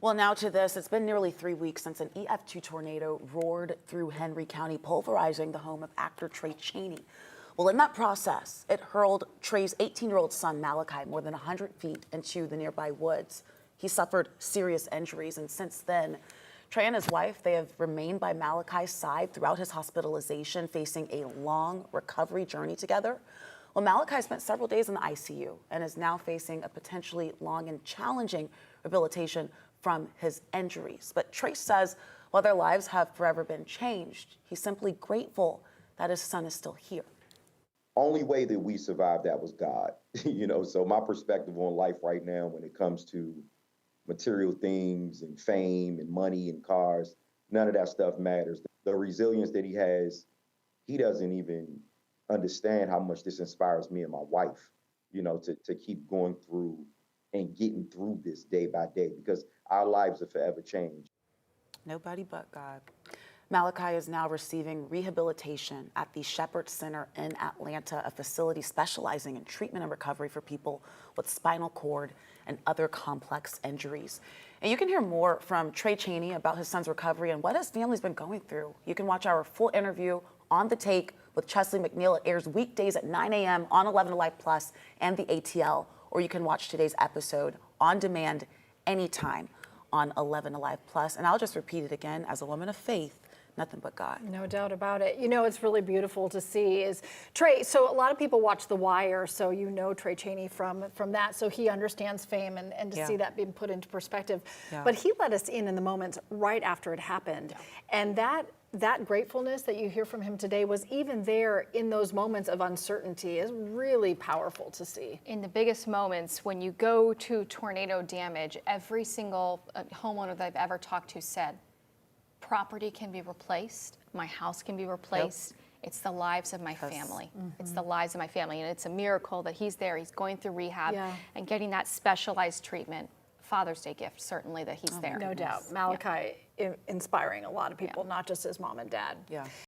Well, now to this. It's been nearly 3 weeks since an EF2 tornado roared through Henry County, pulverizing the home of actor Tray Chaney. Well, in that process, it hurled Tray's 18-year-old son, Malachi, more than 100 feet into the nearby woods. He suffered serious injuries, and since then, Tray and his wife, they have remained by Malachi's side throughout his hospitalization, facing a long recovery journey together. Well, Malachi spent several days in the ICU and is now facing a potentially long and challenging rehabilitation from his injuries. But Tray says while their lives have forever been changed, he's simply grateful that his son is still here. Only way that we survived that was God. So my perspective on life right now when it comes to material things and fame and money and cars, none of that stuff matters. The resilience that he has, he doesn't even understand how much this inspires me and my wife, to keep going through and getting through this day by day, because our lives are forever changed. Nobody but God. Malachi is now receiving rehabilitation at the Shepherd Center in Atlanta, a facility specializing in treatment and recovery for people with spinal cord and other complex injuries. And you can hear more from Tray Chaney about his son's recovery and what his family's been going through. You can watch our full interview on The Take with Chesley McNeil. It airs weekdays at 9 a.m. on 11 Alive Plus and the ATL, or you can watch today's episode on demand anytime on 11 Alive Plus. And I'll just repeat it again, as a woman of faith, nothing but God. No doubt about it. It's really beautiful to see is Tray. So a lot of people watch The Wire, so Tray Chaney from that, so he understands fame and to see that being put into perspective. Yeah. But he let us in the moments right after it happened. Yeah. And that gratefulness that you hear from him today was even there in those moments of uncertainty is really powerful to see. In the biggest moments, when you go to tornado damage, every single homeowner that I've ever talked to said, property can be replaced, my house can be replaced. Yep. It's the lives of my family. Mm-hmm. It's the lives of my family, and it's a miracle that he's there. He's going through rehab and getting that specialized treatment. Father's Day gift, certainly, that he's there. No doubt. Malachi inspiring a lot of people, not just his mom and dad. Yeah.